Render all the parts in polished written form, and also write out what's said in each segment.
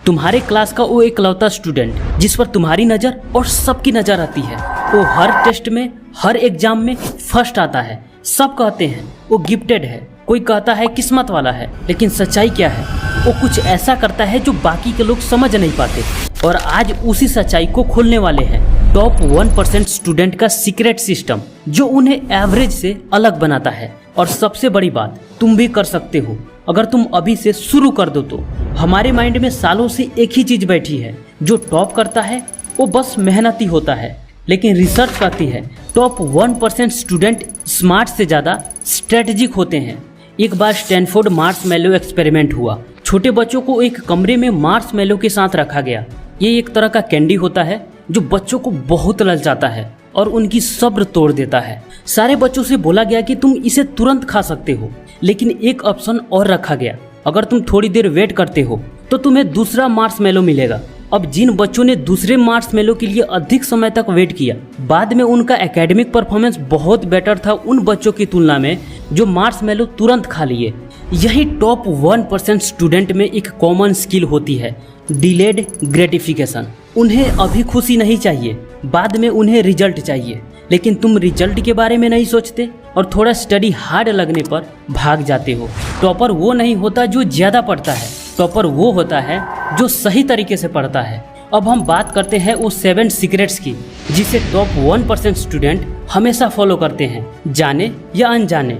तुम्हारे क्लास का वो इकलौता स्टूडेंट जिस पर तुम्हारी नज़र और सबकी नज़र आती है, वो हर टेस्ट में, हर एग्जाम में फर्स्ट आता है। सब कहते हैं वो गिफ्टेड है, कोई कहता है किस्मत वाला है, लेकिन सच्चाई क्या है? वो कुछ ऐसा करता है जो बाकी के लोग समझ नहीं पाते। और आज उसी सच्चाई को खोलने वाले हैं टॉप 1% स्टूडेंट का सीक्रेट सिस्टम, जो उन्हें एवरेज से अलग बनाता है। और सबसे बड़ी बात, तुम भी कर सकते हो अगर तुम अभी से शुरू कर दो तो। हमारे माइंड में सालों से एक ही चीज बैठी है, जो टॉप करता है वो बस मेहनती होता है, लेकिन रिसर्च कहती है टॉप 1% स्टूडेंट स्मार्ट से ज़्यादा स्ट्रेटेजिक होते हैं। एक बार स्टैनफोर्ड मार्शमैलो एक्सपेरिमेंट हुआ। छोटे बच्चों को एक कमरे में मार्शमैलो के साथ रखा गया। ये एक तरह का कैंडी होता है जो बच्चों को बहुत ललचाता है और उनकी सब्र तोड़ देता है। सारे बच्चों से बोला गया कि तुम इसे तुरंत खा सकते हो, लेकिन एक ऑप्शन और रखा गया, अगर तुम थोड़ी देर वेट करते हो तो तुम्हें दूसरा मार्शमैलो मिलेगा। अब जिन बच्चों ने दूसरे मार्शमैलो के लिए अधिक समय तक वेट किया, बाद में उनका एकेडमिक परफॉर्मेंस बहुत बेटर था उन बच्चों की तुलना में जो मार्शमैलो तुरंत खा लिए। यही टॉप 1% स्टूडेंट में एक कॉमन स्किल होती है, डिलेड ग्रेटिफिकेशन। उन्हें अभी खुशी नहीं चाहिए, बाद में उन्हें रिजल्ट चाहिए। लेकिन तुम रिजल्ट के बारे में नहीं सोचते और थोड़ा स्टडी हार्ड लगने पर भाग जाते हो। टॉपर वो नहीं होता जो ज़्यादा पढ़ता है, टॉपर वो होता है जो सही तरीके से पढ़ता है। अब हम बात करते हैं वो 7 सीक्रेट्स की, जिसे टॉप 1% स्टूडेंट हमेशा फॉलो करते हैं, जाने या अनजाने।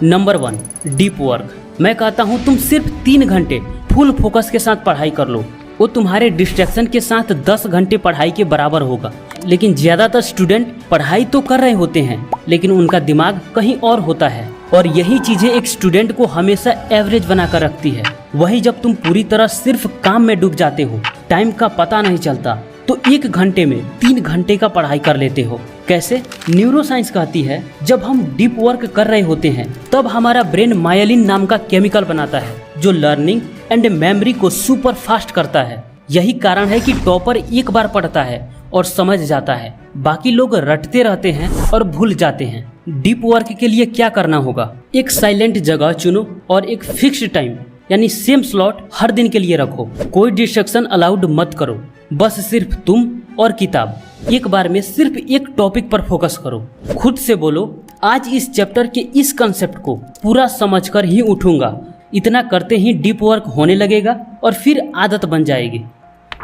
Number 1, deep work. मैं कहता हूँ तुम सिर्फ 3 घंटे फुल फोकस के साथ पढ़ाई कर लो, वो तुम्हारे डिस्ट्रैक्शन के साथ 10 घंटे पढ़ाई के बराबर होगा। लेकिन ज़्यादातर स्टूडेंट पढ़ाई तो कर रहे होते हैं, लेकिन उनका दिमाग कहीं और होता है, और यही चीज़ें एक स्टूडेंट को हमेशा एवरेज बनाकर रखती है। वही जब तुम पूरी तरह सिर्फ काम में डूब जाते हो, टाइम का पता नहीं चलता, तो 1 घंटे में 3 घंटे का पढ़ाई कर लेते हो। कैसे? न्यूरोसाइंस कहती है जब हम डीप वर्क कर रहे होते हैं तब हमारा ब्रेन मायलिन नाम का केमिकल बनाता है, जो लर्निंग एंड मेमोरी को सुपर फास्ट करता है। यही कारण है कि टॉपर एक बार पढ़ता है और समझ जाता है, बाकी लोग रटते रहते हैं और भूल जाते हैं। डीप वर्क के लिए क्या करना होगा? एक साइलेंट जगह चुनो और एक फिक्स्ड टाइम यानी सेम स्लॉट हर दिन के लिए रखो। कोई डिस्ट्रक्शन अलाउड मत करो, बस सिर्फ तुम और किताब। एक बार में सिर्फ एक टॉपिक पर फोकस करो। खुद से बोलो, आज इस चैप्टर के इस कंसेप्ट को पूरा समझकर ही उठूंगा। इतना करते ही डीप वर्क होने लगेगा और फिर आदत बन जाएगी।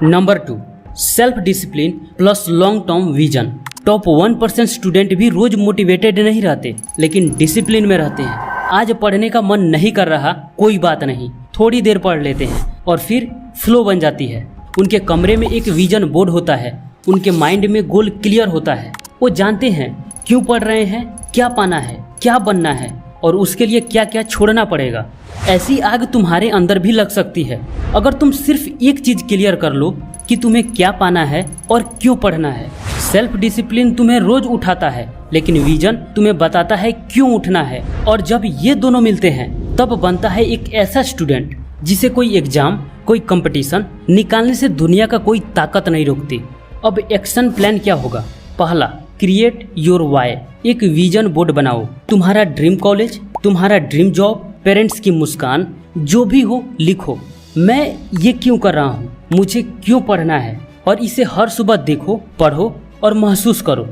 Number 2, self discipline plus long term vision. Top 1% student भी रोज मोटिवेटेड नहीं रहते, लेकिन डिसिप्लिन में रहते हैं। आज पढ़ने का मन नहीं कर रहा, कोई बात नहीं, थोड़ी देर पढ़ लेते हैं और फिर फ्लो बन जाती है। उनके कमरे में एक विजन बोर्ड होता है, उनके माइंड में गोल क्लियर होता है। वो जानते हैं क्यों पढ़ रहे हैं, क्या पाना है, क्या बनना है और उसके लिए क्या क्या छोड़ना पड़ेगा। ऐसी आग तुम्हारे अंदर भी लग सकती है अगर तुम सिर्फ एक चीज क्लियर कर लो कि तुम्हें क्या पाना है और क्यों पढ़ना है। सेल्फ डिसिप्लिन तुम्हें रोज उठाता है, लेकिन विजन तुम्हें बताता है क्यों उठना है। और जब ये दोनों मिलते हैं तब बनता है एक ऐसा स्टूडेंट जिसे कोई एग्जाम, कोई कंपटीशन निकालने से दुनिया का कोई ताकत नहीं रोकती। अब एक्शन प्लान क्या होगा? पहला, क्रिएट योर वाई। एक विजन बोर्ड बनाओ। तुम्हारा ड्रीम कॉलेज, तुम्हारा ड्रीम जॉब, पेरेंट्स की मुस्कान, जो भी हो लिखो। मैं ये क्यों कर रहा हूँ, मुझे क्यों पढ़ना है, और इसे हर सुबह देखो, पढ़ो और महसूस करो।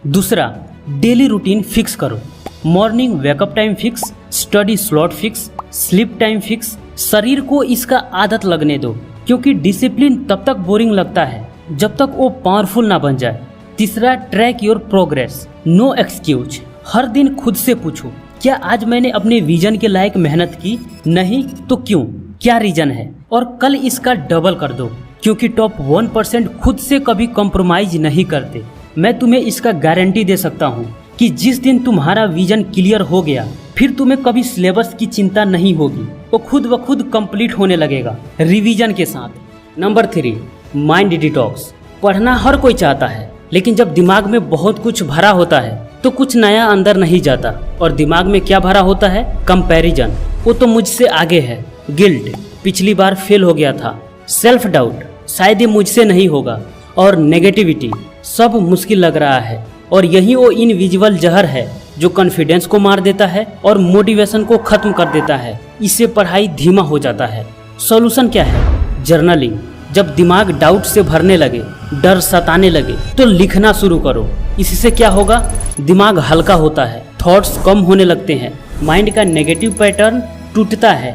दूसरा, डेली रूटीन फिक्स करो। Morning wake up time fix, study slot fix, sleep time fix. शरीर को इसका आदत लगने दो, क्योंकि डिसिप्लिन तब तक बोरिंग लगता है जब तक वो पावरफुल ना बन जाए। तीसरा, track your progress, no excuse. हर दिन खुद से पूछो, क्या आज मैंने अपने विजन के लायक मेहनत की? नहीं तो क्यों? क्या रीजन है? और कल इसका डबल कर दो, क्योंकि टॉप 1% खुद से कभी कॉम्प्रोमाइज नहीं करते। मैं तुम्हें इसका गारंटी दे सकता हूँ कि जिस दिन तुम्हारा विजन क्लियर हो गया, फिर तुम्हें कभी सिलेबस की चिंता नहीं होगी, वो खुद ब खुद कंप्लीट होने लगेगा रिवीजन के साथ। Number 3, mind detox. पढ़ना हर कोई चाहता है, लेकिन जब दिमाग में बहुत कुछ भरा होता है तो कुछ नया अंदर नहीं जाता। और दिमाग में क्या भरा होता है? कंपैरिजन, वो तो मुझसे आगे है। गिल्ट, पिछली बार फेल हो गया था। सेल्फ डाउट, शायद ये मुझसे नहीं होगा। और नेगेटिविटी, सब मुश्किल लग रहा है। और यही वो इनविजिबल जहर है जो कॉन्फिडेंस को मार देता है और मोटिवेशन को खत्म कर देता है। इससे पढ़ाई धीमा हो जाता है। सॉल्यूशन क्या है? जर्नलिंग। जब दिमाग डाउट से भरने लगे, डर सताने लगे, तो लिखना शुरू करो। इससे क्या होगा? दिमाग हल्का होता है, थॉट्स कम होने लगते हैं, माइंड का नेगेटिव पैटर्न टूटता है।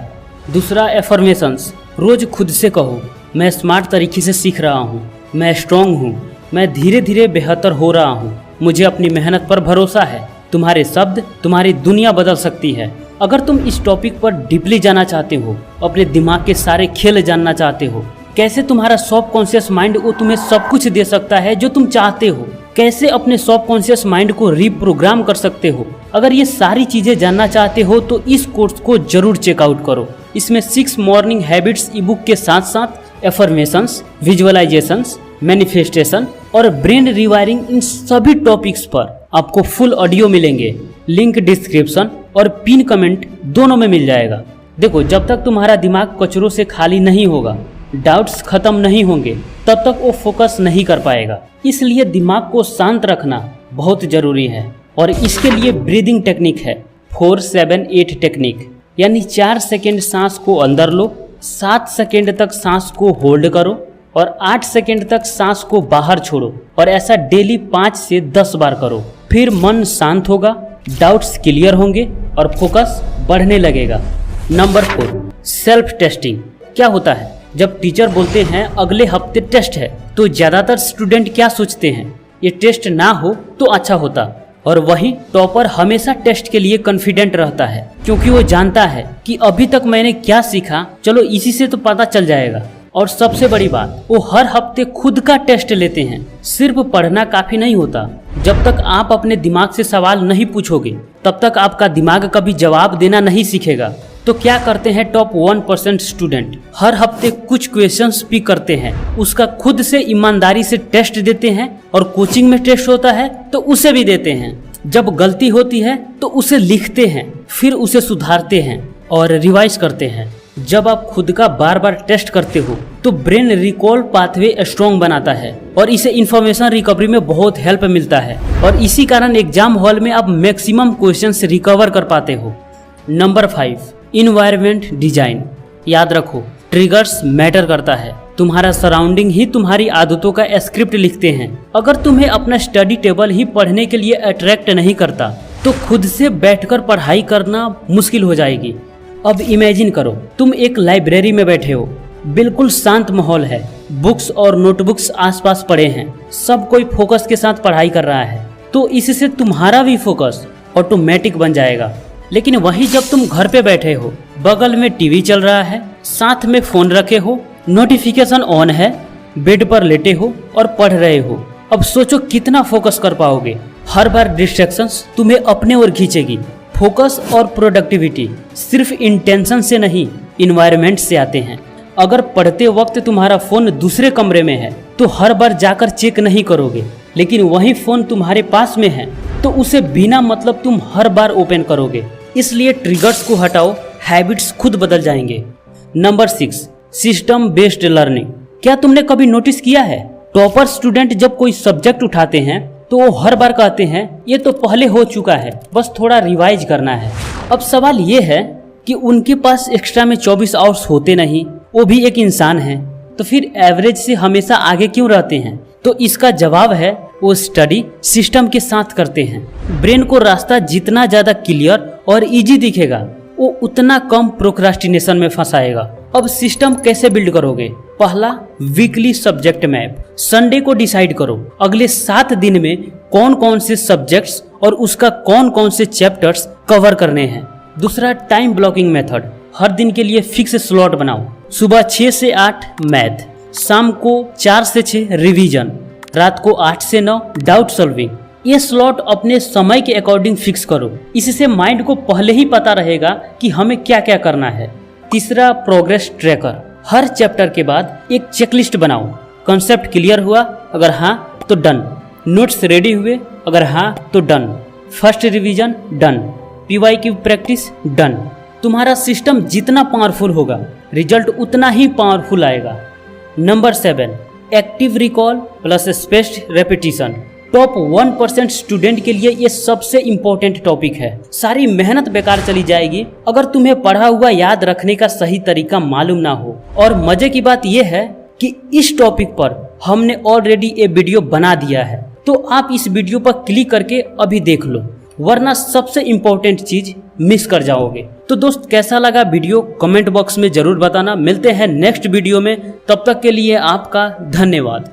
दूसरा, एफर्मेशंस। रोज खुद से कहो, मैं स्मार्ट तरीके से सीख रहा हूँ, मैं स्ट्रांग हूँ, मैं धीरे धीरे बेहतर हो रहा हूँ, मुझे अपनी मेहनत पर भरोसा है। तुम्हारे शब्द तुम्हारी दुनिया बदल सकती है। अगर तुम इस टॉपिक पर डीपली जाना चाहते हो, अपने दिमाग के सारे खेल जानना चाहते हो, कैसे तुम्हारा सबकॉन्शियस माइंड वो तुम्हें सब कुछ दे सकता है जो तुम चाहते हो, कैसे अपने सबकॉन्शियस माइंड को रीप्रोग्राम कर सकते हो, अगर ये सारी चीजें जानना चाहते हो तो इस कोर्स को जरूर चेकआउट करो। इसमें 6 मॉर्निंग हैबिट्स ई बुक के साथ साथ एफर्मेशंस, विजुअलाइजेशंस, मैनिफेस्टेशन और ब्रेन रिवायरिंग, इन सभी टॉपिक्स पर आपको फुल ऑडियो मिलेंगे। लिंक डिस्क्रिप्शन और पिन कमेंट दोनों में मिल जाएगा। देखो, जब तक तुम्हारा दिमाग कचरों से खाली नहीं होगा, डाउट्स खत्म नहीं होंगे, तब तक वो फोकस नहीं कर पाएगा। इसलिए दिमाग को शांत रखना बहुत जरूरी है और इसके लिए ब्रीदिंग टेक्निक है 4-7-8 टेक्निक। यानी 4 सेकेंड सांस को अंदर लो, 7 सेकेंड तक सांस को होल्ड करो और 8 सेकेंड तक सांस को बाहर छोड़ो। और ऐसा डेली 5 से 10 बार करो। फिर मन शांत होगा, डाउट्स क्लियर होंगे और फोकस बढ़ने लगेगा। Number 4, self testing. क्या होता है? जब टीचर बोलते हैं अगले हफ्ते टेस्ट है, तो ज्यादातर स्टूडेंट क्या सोचते हैं? ये टेस्ट ना हो तो अच्छा होता। और वहीं टॉपर हमेशा टेस्ट के लिए कॉन्फिडेंट रहता है, क्योंकि वो जानता है कि अभी तक मैंने क्या सीखा, चलो इसी से तो पता चल जाएगा। और सबसे बड़ी बात, वो हर हफ्ते खुद का टेस्ट लेते हैं। सिर्फ पढ़ना काफी नहीं होता। जब तक आप अपने दिमाग से सवाल नहीं पूछोगे, तब तक आपका दिमाग कभी जवाब देना नहीं सीखेगा। तो क्या करते हैं टॉप 1% स्टूडेंट? हर हफ्ते कुछ क्वेश्चंस पिक करते हैं, उसका खुद से ईमानदारी से टेस्ट देते हैं, और कोचिंग में टेस्ट होता है तो उसे भी देते हैं। जब गलती होती है तो उसे लिखते हैं, फिर उसे सुधारते हैं और रिवाइज करते हैं। जब आप खुद का बार बार टेस्ट करते हो तो ब्रेन रिकॉल पाथवे स्ट्रॉन्ग बनाता है और इसे इंफॉर्मेशन रिकवरी में बहुत हेल्प मिलता है। और इसी कारण एग्जाम हॉल में आप मैक्सिमम क्वेश्चंस रिकवर कर पाते हो। Number 5, environment design. याद रखो, ट्रिगर्स मैटर करता है। तुम्हारा सराउंडिंग ही तुम्हारी आदतों का स्क्रिप्ट लिखते हैं। अगर तुम्हें अपना स्टडी टेबल ही पढ़ने के लिए अट्रैक्ट नहीं करता, तो खुद से बैठकर पढ़ाई करना मुश्किल हो जाएगी। अब इमेजिन करो, तुम एक लाइब्रेरी में बैठे हो, बिल्कुल शांत माहौल है, बुक्स और नोटबुक्स आसपास पड़े हैं, सब कोई फोकस के साथ पढ़ाई कर रहा है, तो इससे तुम्हारा भी फोकस ऑटोमेटिक बन जाएगा। लेकिन वहीं जब तुम घर पे बैठे हो, बगल में टीवी चल रहा है, साथ में फोन रखे हो, नोटिफिकेशन ऑन है, बेड पर लेटे हो और पढ़ रहे हो, अब सोचो कितना फोकस कर पाओगे। हर बार डिस्ट्रैक्शंस तुम्हें अपने ओर खींचेगी। फोकस और प्रोडक्टिविटी सिर्फ इंटेंशन से नहीं, इन्वायरमेंट से आते हैं। अगर पढ़ते वक्त तुम्हारा फोन दूसरे कमरे में है तो हर बार जाकर चेक नहीं करोगे, लेकिन वही फोन तुम्हारे पास में है तो उसे बिना मतलब तुम हर बार ओपन करोगे। इसलिए ट्रिगर्स को हटाओ, हैबिट्स खुद बदल जाएंगे। Number 6, system based learning. क्या तुमने कभी नोटिस किया है, टॉपर स्टूडेंट जब कोई सब्जेक्ट उठाते हैं तो वो हर बार कहते हैं ये तो पहले हो चुका है, बस थोड़ा रिवाइज करना है। अब सवाल ये है कि उनके पास एक्स्ट्रा में 24 आवर्स होते नहीं, वो भी एक इंसान है, तो फिर एवरेज से हमेशा आगे क्यों रहते हैं? तो इसका जवाब है, वो स्टडी सिस्टम के साथ करते हैं। ब्रेन को रास्ता जितना ज्यादा क्लियर और इजी दिखेगा, वो उतना कम प्रोक्रास्टिनेशन में फंसाएगा। अब सिस्टम कैसे बिल्ड करोगे? पहला, वीकली सब्जेक्ट मैप। संडे को डिसाइड करो अगले 7 दिन में कौन कौन से सब्जेक्ट्स और उसका कौन कौन से चैप्टर्स कवर करने हैं। दूसरा, टाइम ब्लॉकिंग मेथड। हर दिन के लिए फिक्स स्लॉट बनाओ। सुबह 6 से 8 मैथ, शाम को 4 से 6 रिवीजन, रात को 8 से 9 डाउट सॉल्विंग। ये स्लॉट अपने समय के अकॉर्डिंग फिक्स करो। इससे माइंड को पहले ही पता रहेगा कि हमें क्या क्या करना है। तीसरा, प्रोग्रेस ट्रैकर। हर चैप्टर के बाद एक चेकलिस्ट बनाओ। कॉन्सेप्ट क्लियर हुआ? अगर हाँ तो डन। नोट्स रेडी हुए? अगर हाँ तो done. First revision done. PYQ practice done. तुम्हारा सिस्टम जितना पावरफुल होगा, रिजल्ट उतना ही पावरफुल आएगा। Number 7, active recall plus spaced repetition. Top 1% student के लिए ये सबसे इम्पोर्टेंट टॉपिक है। सारी मेहनत बेकार चली जाएगी अगर तुम्हें पढ़ा हुआ याद रखने का सही तरीका मालूम ना हो। और मजे की बात यह है कि इस टॉपिक पर हमने ऑलरेडी ये वीडियो बना दिया है, तो आप इस वीडियो पर क्लिक करके अभी देख लो, वरना सबसे इम्पोर्टेंट चीज मिस कर जाओगे। तो दोस्त, कैसा लगा वीडियो कमेंट बॉक्स में जरूर बताना। मिलते हैं नेक्स्ट वीडियो में, तब तक के लिए आपका धन्यवाद।